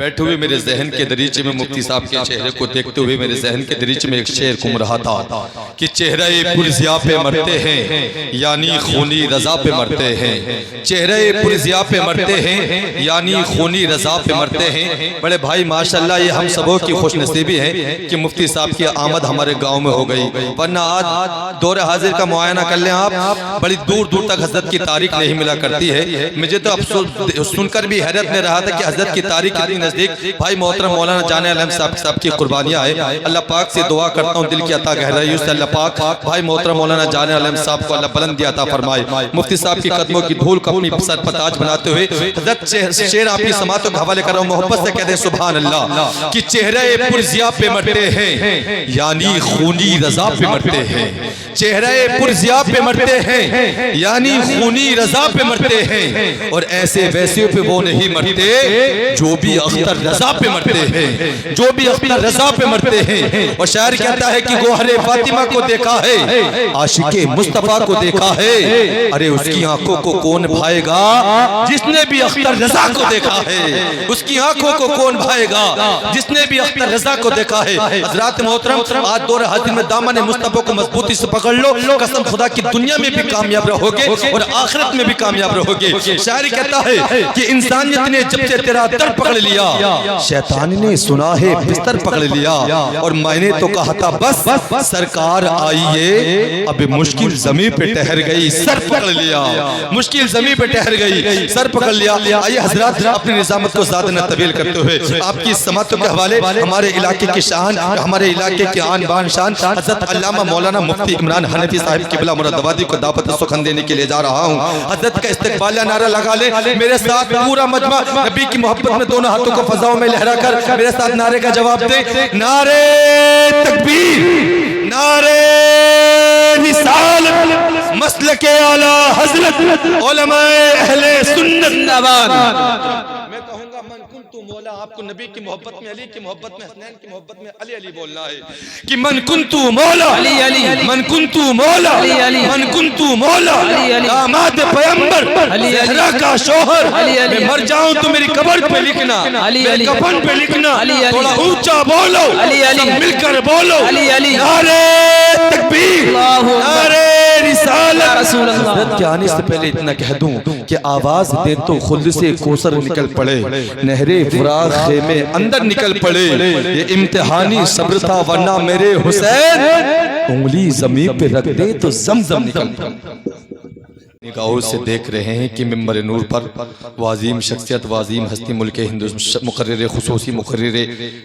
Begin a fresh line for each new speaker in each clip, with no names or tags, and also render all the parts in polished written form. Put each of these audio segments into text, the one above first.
बैठे हुए मेरे जहन के दरीचे में मुफ्ती साहब के चेहरे को देखते हुए मेरे जहन के दरीचे में एक शेर घूम रहा था कि चेहरे पुरजिया पे मरते हैं यानी खूनी रजा पे मरते हैं। चेहरे पुरजिया पे मरते हैं यानी खूनी रजा पे मरते हैं। बड़े भाई माशाल्लाह ये हम सबों की खुशनसीबी है कि मुफ्ती साहब की आमद हमारे गाँव में हो गई, वरना आज दौर हाजिर का मुआयना कर लें आप, बड़ी दूर दूर तक हजरत की तारीख नहीं मिला करती है। मुझे तो अफसोस सुनकर भी हैरत में रहा था कि हजरत की तारीख कितनी नजदीक। भाई मोहतरम मौलाना जाने अलम साहब की कुर्बानियां है। अल्लाह पाक से दुआ करता हूँ दिल की अता गहराई से अल्लाह पाक भाई मोहतरम मौलाना जाने अलम साहब को अल्लाह बुलंदी अता फरमाए। मुफ्ती साहब की कदमों की धूल को अपनी सर पर ताज बनाते हुए हजरत शेर आपकी समातों के हवाले कर रहा हूँ, मोहब्बत से कह दे सुभान अल्लाह कि चेहरे पुरजिया पे मरते हैं यानी खूनी रजा पे मरते हैं। चेहरे पुरजिया पे मरते हैं यानी खूनी रजा पे मरते हैं, और ऐसे वैसे पे वो नहीं मरते जो भी अख्तर रजा पे मरते हैं, जो भी अख्तर रजा पे मरते हैं। और शायर कहता है कि गोहरे फातिमा को देखा है, आशिके मुस्तफा को देखा है, अरे उसकी आंखों को कौन भाएगा जिसने भी अख्तर रजा को देखा है, उसकी आंखों को कौन भाएगा जिसने भी अख्तर रजा को देखा है। हजरात मोहतरम आज दौर हाजिर में दामन मुस्तफा को मजबूती से पकड़ लो, कसम खुदा की दुनिया में भी कामयाब रहोगे और आखिरत में भी कामयाब रहोगे। शायर कहता है कि इंसानियत ने जब से तेरा दर पकड़ लिया, शैतान ने सुना है बिस्तर पकड़ लिया, और मैंने तो कहा था बस सरकार आइए, अब मुश्किल जमीन पे ठहर गई, सर पकड़ लिया, मुश्किल जमीन पे ठहर गई, सर पकड़ लिया। आइए हजरात अपनी निजामत को ज्यादा न तवील करते हुए आपकी समातों के हवाले हमारे इलाके की शान, हमारे इलाके की आन बान शान हजरत अल्लामा मौलाना मुफ्ती इमरान हनफी साहिब किबला मुरादाबादी को दावत सुखन देने के लिए जा रहा हूँ। हजरत का इस्तकबालिया नारा लगा ले मेरे साथ, पूरा मजमा नबी की मोहब्बत में दोनों हाथों को फजाओं में लहरा कर मेरे साथ नारे का जवाब दे। नारे तकबीर, नारे रिसालत, मसलके आला हजरत उलमाए अहले सुन्नत जिंदाबाद। मैं कहूंगा मन कुंतु मौला, आपको नबी की मोहब्बत में, अली की मोहब्बत में, हसनैन की मोहब्बत में अली अली बोलना है कि मन कुंतु मौला अली अली, मन कुंतु मौला अली अली, मन कुंतु मौला अली अली, दामाद पैगंबर अली अली का शौहर अली अली, मैं मर जाऊं तो मेरी कब्र पे लिखना अली अली, कफन पे लिखना अली अली, थोड़ा ऊंचा बोलो अली अली, मिलकर बोलो अली अली, नारे तकबीर, नारे रिसालत रसूल अल्लाह। हज़रत के आने से पहले इतना कह दूं कि आवाज दे तो खुद से कोसर निकल पड़े, नहरे फुरात खेमे अंदर निकल पड़े, ये इम्तिहानी सब्र था वरना मेरे हुसैन उंगली जमीन पे रख दे तो जमजम निकल पड़े। निगाहों से देख रहे हैं कि मिंबर नूर पर वाजीम शख्सियत, वाजीम हस्ती, मुल्क मुकर्रिर खुसूसी, मुकर्रिर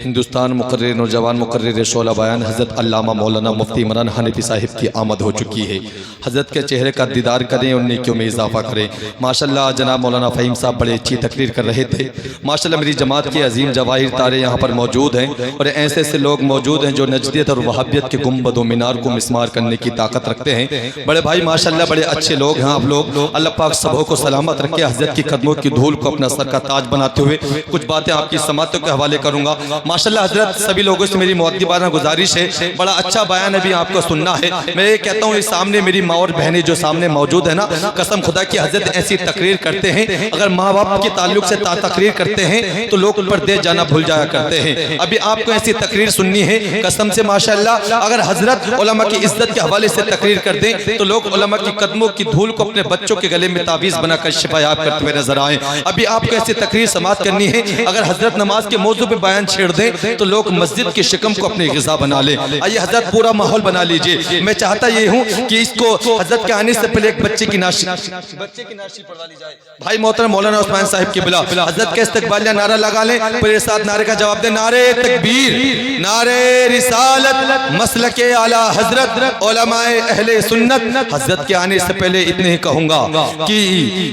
हिंदुस्तान, मुकर्रिर नौजवान, मुकर्रिर शोला बयान हज़रत अल्लामा मौलाना मुफ्ती इमरान हनफी साहिब की आमद हो चुकी है। हज़रत के चेहरे का दीदार करें और नेकियों में इजाफा करें। माशाल्लाह जनाब मौलाना फ़हीम साहब बड़े अच्छी तकरीर कर रहे थे। माशाल्लाह मेरी जमात के अजीम जवाहिर तारे यहाँ पर मौजूद हैं, और ऐसे ऐसे लोग मौजूद हैं जो नजदियत और वहाबियत के गुंबद व मीनार को मिस्मार करने की ताकत रखते हैं। बड़े भाई माशाल्लाह बड़े अच्छे लोग हैं आप लोग, अल्लाह पाक सबों को सलामत रखे। हजरत की कदमों की धूल को अपना सर का ताज बनाते हुए कुछ बातें आपकी समातों के हवाले करूंगा। माशाल्लाह हजरत सभी लोगों से मेरी मुअद्दिबाना गुजारिश है, बड़ा अच्छा बयान अभी आपको सुनना है। मैं ये कहता हूँ सामने मेरी माँ और बहनें जो सामने मौजूद है ना, कसम खुदा की हजरत ऐसी तकरीर करते हैं, अगर माँ बाप के ताल्लुक से तकरीर करते हैं तो लोग पर्दे जाना भूल जाया करते हैं। अभी आपको ऐसी तकरीर सुननी है कसम से माशाल्लाह, अगर हजरत उलमा की इज्जत के हवाले से तकरीर कर दें तो लोग उलमा की कदमों की धूल को अपने बच्चों के गले में तावीज़ बनाकर शिफायाब करते हुए नजर आए। अभी आपको ऐसी तकरीर समाप्त करनी है, अगर हजरत नमाज के मौजू पे बयान छेड़ दें तो लोग मस्जिद के शिकम को अपनी ग़िज़ा बना ले। आइए हजरत पूरा माहौल बना लीजिए। मैं चाहता ये हूँ कि इसको हजरत के आने से पहले एक बच्चे की नाशी पढ़वा ली जाए। भाई मोहतरम मौलाना उस्मान साहिब के बिला हजरत के इस्तकबालिया नारा लगा लें, मेरे साथ नारे का जवाब दें। नारे तकबीर, नारे रिसालत, मसलके आला हजरत उलमाए अहले सुन्नत। हजरत के आने से पहले इतने ही कहूँगा कि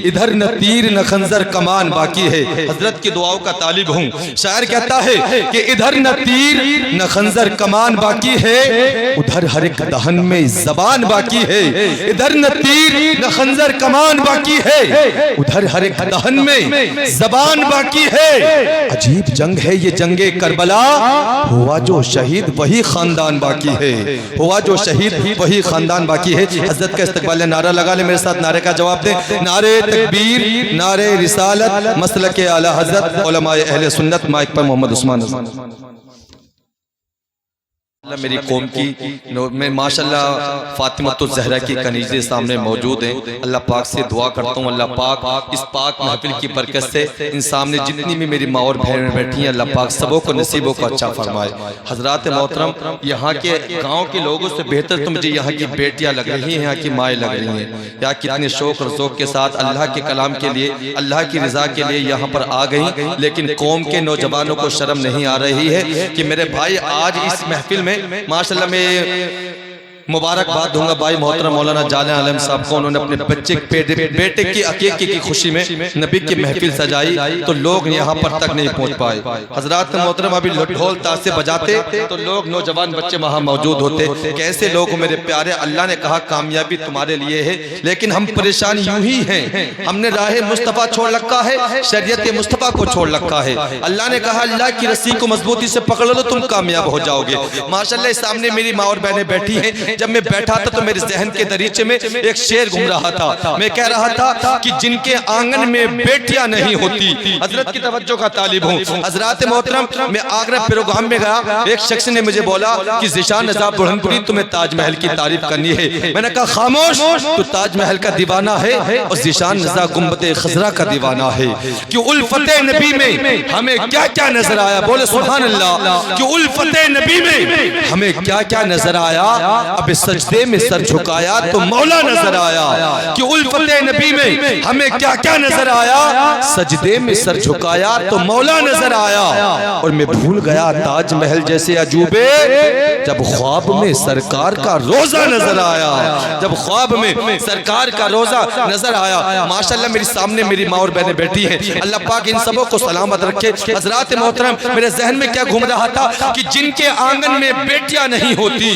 इधर न तीर न खंजर कमान बाकी है। हजरत की दुआओं का तालिब हूँ। शायर कहता है कि इधर न तीर न खंजर कमान बाकी है, उधर हर एक दहन में जबान बाकी है। इधर न तीर न खंजर कमान बाकी है, उधर हर एक दहन में जबान बाकी है। अजीब जंग है ये जंगे करबला, हुआ जो शहीद वही खानदान बाकी है, हुआ जो शहीद वही खानदान बाकी है। हजरत का इस्तकबाल नारा लगा ले, मेरे साथ नारे का जवाब दें। नारे तकबीर, नारे रिसालत, मसलक आला हज़रत उलमाए अहले सुन्नत। माइक पर मोहम्मद उस्मान। मेरी कौम की मैं माशाल्लाह फातिमतुल ज़हरा की कनीज़े सामने मौजूद हैं। अल्लाह पाक से दुआ करता हूँ, अल्लाह पाक इस पाक महफिल की बरकत से इन सामने जितनी भी मेरी माँ और बहन बैठी हैं, अल्लाह पाक सबों को नसीबों को अच्छा फरमाए। हजरात मोहतरम, यहाँ के गाँव के लोगों से बेहतर तो मुझे यहाँ की बेटियाँ लग रही हैं, यहाँ की माएँ लग रही हैं। यहाँ कितने शौक और ज़ौक़ के साथ अल्लाह के कलाम के लिए, अल्लाह की रज़ा के लिए यहाँ पर आ गई। लेकिन कौम के नौजवानों को शर्म नहीं आ रही है कि मेरे भाई आज इस महफिल में माशाल्लाह में मुबारकबाद दूंगा भाई मोहतरम मौलाना जाले आलम साहब को। उन्होंने अपने बेटे की अकीक़े की खुशी में नबी की महफिल सजाई, तो लोग यहाँ पर तक नहीं पहुँच पाए। हजरात मोहतरम, अभी ढोल ताशे बजाते तो लोग नौजवान बच्चे वहाँ मौजूद होते। कैसे लोग मेरे प्यारे, अल्लाह ने कहा कामयाबी तुम्हारे लिए है, लेकिन हम परेशान यूं ही हैं। हमने राह मुस्तफ़ा छोड़ रखा है, शरीयत मुस्तफ़ा को छोड़ रखा है। अल्लाह ने कहा अल्लाह की रस्सी को मजबूती से पकड़ लो, तुम कामयाब हो जाओगे। माशाल्लाह सामने मेरी माँ और बहनें बैठी हैं। जब मैं बैठा था तो मेरे जहन के दरीचे में एक शेर घूम रहा था। मैं कह रहा था कि जिनके आंगन में बेटियां नहीं होती, हजरत की तवज्जो का तालिब हूँ। हजरात मोहतरम, मैं आगरा प्रोग्राम में गया, एक शख्स ने मुझे बोला कि ज़ीशान नज़ाब बुरहानपुरी तुम्हें ताजमहल की तारीफ करनी है। मैंने कहा खामोश, तू ताजमहल का दीवाना है और ज़ीशान नज़ाब गुंबद खज़रा का दीवाना है। कि उल्फते नबी में हमें क्या क्या नजर आया, बोले सुभान अल्लाह। कि उल्फते नबी में हमें क्या क्या नजर आया, अब सजदे में सर झुकाया तो मौला नजर आया। कि उल्फते नबी में हमें क्या क्या नजर आया, सजदे में सर झुकाया तो मौला नजर आया। और मैं भूल गया ताजमहल जैसे अजूबे, जब ख्वाब में सरकार का रोजा नजर आया। जब ख्वाब में सरकार का रोजा नजर आया। माशाल्लाह मेरे सामने मेरी माँ और बहनें बैठी हैं, अल्लाह पाक इन सबों को सलामत रखे। हजरात मोहतरम, मेरे जहन में क्या घूम रहा था कि जिनके आंगन में बेटियां नहीं होती,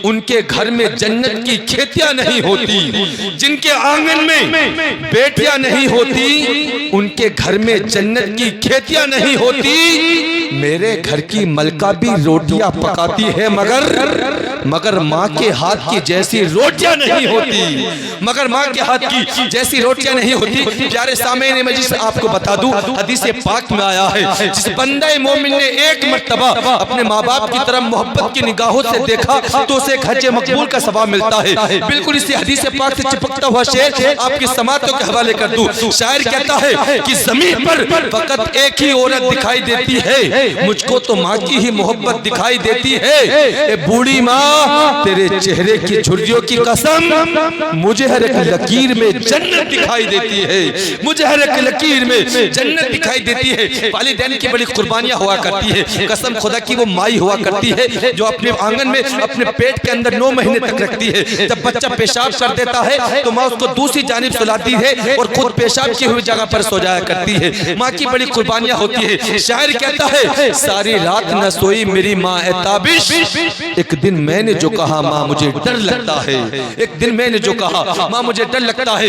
उनके घर में जन्नत की खेतियां नहीं होती। जिनके आंगन में बेटियां नहीं होती, उनके घर में जन्नत की खेतियां नहीं होती। मेरे घर की मलका भी रोटियां पकाती है, मगर माँ के हाथ की जैसी रोटियां नहीं होती। मगर माँ के हाथ की जैसी रोटियां नहीं होती। प्यारे सामईन, मैं जिस आपको बता दूं, हदीस पाक में आया है, जिस बंदे मोमिन ने एक मर्तबा अपने माँ बाप की तरफ मोहब्बत की निगाहों से देखा तो उसे हज मकबूल का सवाब मिलता है। बिल्कुल इसी हदीस पाक से चिपकता हुआ शेर आपकी समातों के हवाले कर दूं। शायर कहता है कि ज़मीन पर फकत एक ही औरत दिखाई देती है, मुझको तो माँ की ही मोहब्बत दिखाई देती है। ए बूढ़ी माँ, तेरे चेहरे की झुर्रियों की कसम, मुझे हर एक लकीर में जन्नत दिखाई देती है। मुझे हर एक लकीर में जन्नत दिखाई देती है। वालिदैन की बड़ी कुर्बानियां हुआ करती है। कसम खुदा की वो माई हुआ करती है जो अपने आंगन में अपने पेट के अंदर 9 महीने तक रखती है। जब बच्चा पेशाब कर देता है तो माँ उसको दूसरी जानिब सुलाती है और खुद पेशाब की हुई जगह पर सो जाया करती है। माँ की बड़ी कुर्बानियां होती है। शायर कहता है सारी रात न सोई मेरी माँ ए ताबिश, एक दिन मैंने जो कहा माँ मुझे डर लगता है। एक दिन मैंने जो कहा माँ मुझे डर लगता है।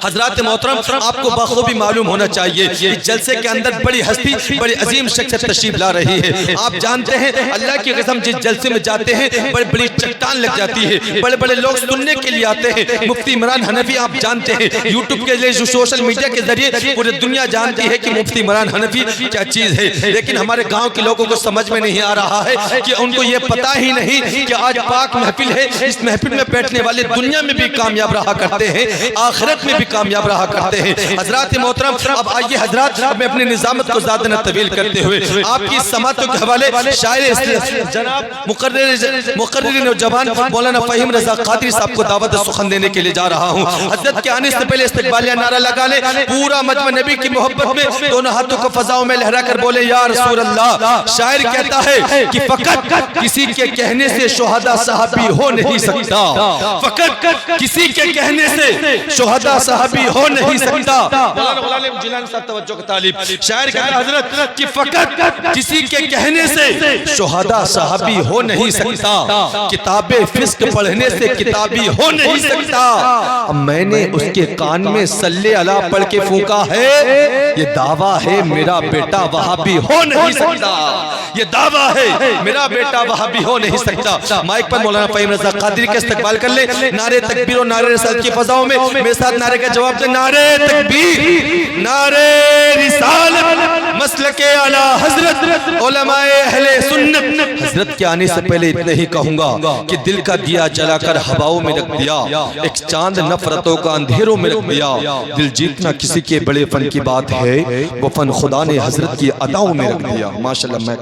हजरात मोहतरम, आपको बखूबी मालूम होना चाहिए कि जलसे के अंदर बड़ी हस्ती, बड़ी अजीम शख्सियत तशरीफ ला रही है। आप जानते हैं अल्लाह की कसम, जिस जलसे में जाते हैं बड़ी बड़ी चट्टान लग जाती है। बड़े बड़े लोग सुनने के लिए आते हैं। मुफ्ती इमरान हनफी आप जानते हैं, यूट्यूब के लिए जो सोशल मीडिया के जरिए पूरी दुनिया जानती है कि मुफ्ती इमरान हनफी क्या चीज है। लेकिन हमारे गांव के लोगों को समझ में नहीं आ रहा है कि उनको ये पता ही नहीं कि आज पाक महफिल है। इस महफिल में बैठने वाले दुनिया में भी कामयाब रहा करते हैं, आखिरत में भी कामयाब रहा करते हैं। हजरात मोहतरम, अब आइए हजरात, मैं अपनी निजामत को ज्यादा न तवील करते हुए आपकी समातों के हवाले शायर जनाब मुकर्रिर जवान मौलाना फहीम रजा कादरी साहब को दावत सुखन देने के लिए जा रहा हूँ। हजरत के आने से पहले इस्तकबालिया नारा लगा ले। पूरा मजमा नबी की मोहब्बत में दोनों हाथों को फजाओं में लहरा कर बोले या रसूल अल्लाह। शायर कहता है कि फकत किसी के कहने से शुहदा सहाबी हो नहीं सकता। फकत किसी के कहने से शुहदा सहाबी हो नहीं सकता। शायर कहता है हजरत कि फकत किसी के कहने से शुहदा सहाबी हो नहीं सकता। किताबें फिस्क पढ़ने से किताबी हो नहीं सकता। अब मैंने उसके कान में सल्ले अला पढ़ के फूंका है, ये दावा है मेरा बेटा वहाबी हो नहीं सकता, ये दावा है मेरा बेटा वहाबी हो नहीं सकता। माइक पर मौलाना फहीम रज़ा कादरी के इस्तकबाल कर ले। नारे तकबीर और नारे रिसालत की फजाओं में मेरे साथ नारे का जवाब दे। नारे तकबीर, नारे रिसालत, मसलके आला हजरत, उलमाए अहले सुन्नत। हजरत के आने से पहले इतने ही कहूंगा कि दिल का दिया जलाकर हवाओं में रख दिया, एक चांद नफरतों का अंधेरों में रख दिया। दिल जीतना किसी के बड़े फन की बात है, वो फन खुदा ने हजरत की अदाओं में रख दिया। माशाल्लाह। मैं